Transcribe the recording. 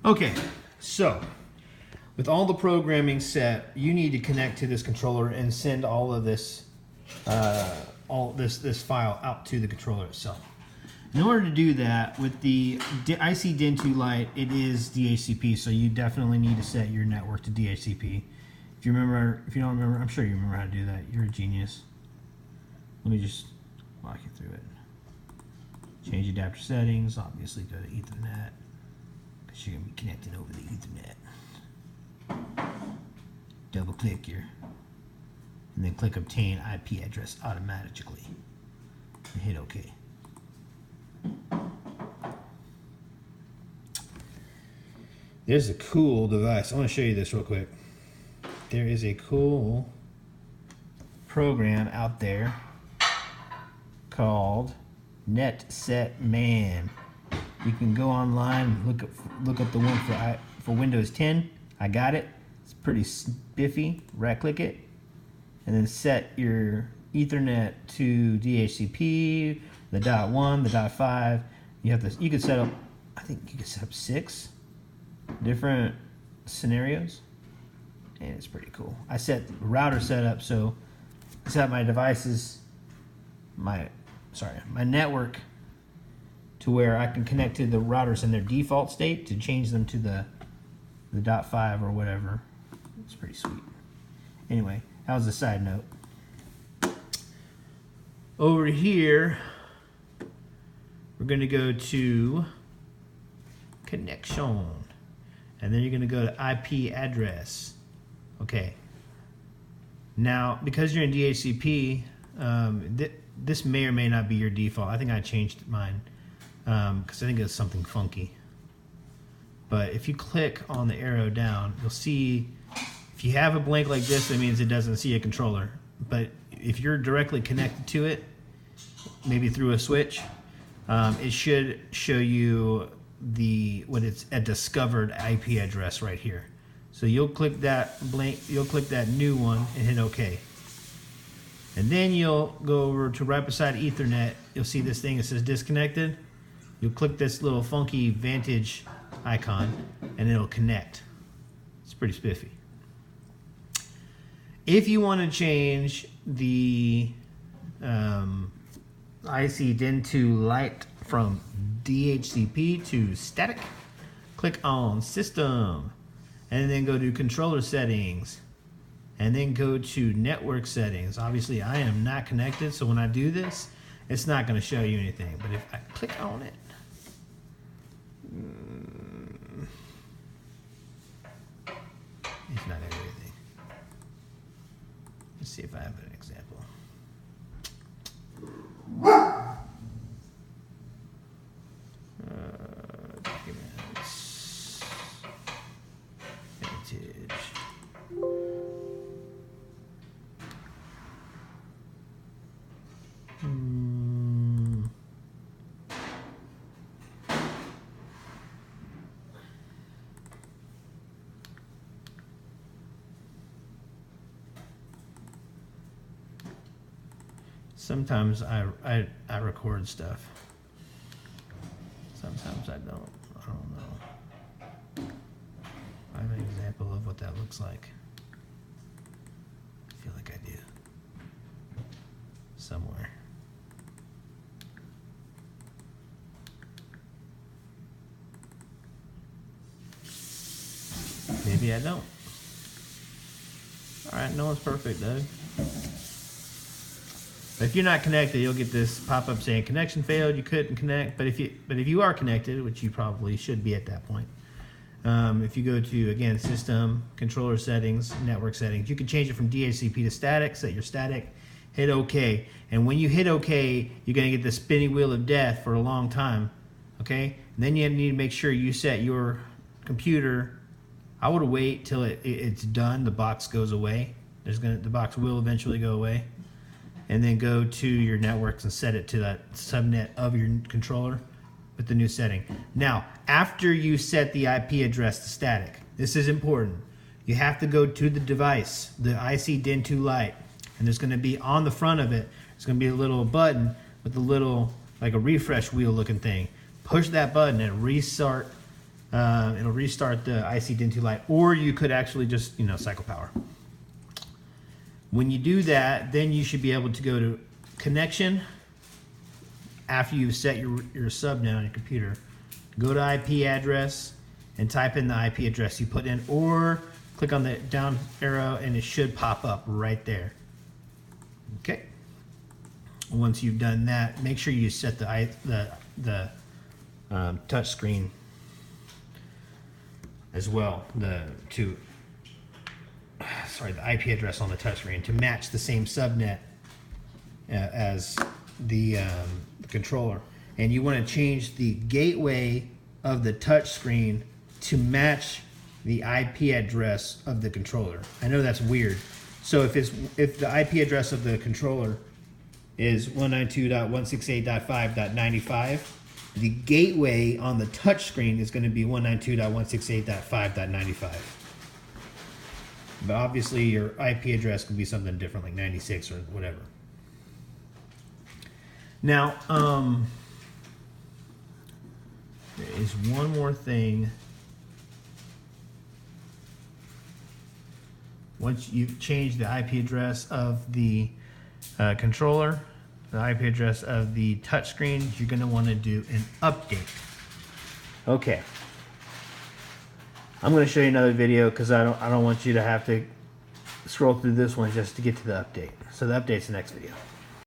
Okay, so with all the programming set, you need to connect to this controller and send all of this, this file out to the controller itself. In order to do that, with the IC DIN2 Lite, it is DHCP, so you definitely need to set your network to DHCP. If you don't remember, I'm sure you remember how to do that. You're a genius. Let me just walk you through it. Change adapter settings. Obviously, go to Ethernet because you're gonna be connected over the Ethernet. Double click here, and then click Obtain IP address automatically, and hit OK. There's a cool device. I want to show you this real quick. There is a cool program out there called NetSetMan. You can go online and look up the one for Windows 10. I got it. It's pretty spiffy. Right click it and then set your Ethernet to DHCP, the .1, the .5. You can set up, I think you can set up 6 different scenarios, and it's pretty cool. I set the router setup, so I set my devices, my network, to where I can connect to the routers in their default state to change them to the .5 or whatever. It's pretty sweet. Anyway, that was a side note. Over here, we're going to go to connection, and then you're going to go to IP address. Okay. Now, because you're in DHCP, this may or may not be your default. I think I changed mine because I think it's something funky. But if you click on the arrow down, you'll see if you have a blank like this, that means it doesn't see a controller. But if you're directly connected to it, maybe through a switch, it should show you it's a discovered IP address right here. So you'll click that new one and hit OK. And then you'll go over to right beside Ethernet. You'll see this thing that says disconnected. You'll click this little funky Vantage icon and it'll connect. It's pretty spiffy. If you want to change the IC DIN2 Lite from DHCP to static, click on System, and then go to Controller Settings, and then go to Network Settings. Obviously, I am not connected, so when I do this, it's not going to show you anything. But if I click on it, it's not everything. Let's see if I have an example. Documents, Vantage. Sometimes I record stuff. Sometimes I don't. I don't know. I have an example of what that looks like. I feel like I do. Somewhere. Maybe I don't. Alright, no one's perfect, Doug. If you're not connected, you'll get this pop-up saying connection failed, you couldn't connect. But if you are connected, which you probably should be at that point, if you go to, again, System, Controller Settings, Network Settings, you can change it from DHCP to static, set your static, hit OK. And when you hit OK, you're going to get the spinning wheel of death for a long time. Okay? And then you need to make sure you set your computer. I would wait till it's done, the box goes away. The box will eventually go away. And then go to your networks and set it to that subnet of your controller with the new setting. Now, after you set the IP address to static, this is important. You have to go to the device, the IC DIN2 Lite, and there's going to be on the front of it, there's going to be a little button with a little, like a refresh wheel looking thing. Push that button and restart It'll restart the IC Din 2 Lite, or you could actually just, cycle power. When you do that, then you should be able to go to connection after you've set your subnet on your computer. Go to IP address and type in the IP address you put in, or click on the down arrow and it should pop up right there. Okay. Once you've done that, make sure you set the touch screen as well, the IP address on the touch screen to match the same subnet as the controller. And you want to change the gateway of the touch screen to match the IP address of the controller. I know that's weird. So if the IP address of the controller is 192.168.5.95, the gateway on the touch screen is going to be 192.168.5.95. But obviously your IP address could be something different, like 96 or whatever. Now, there is one more thing. Once you've changed the IP address of the controller, the IP address of the touchscreen, you're going to want to do an update. Okay. I'm going to show you another video because I don't want you to have to scroll through this one just to get to the update. So the update's the next video.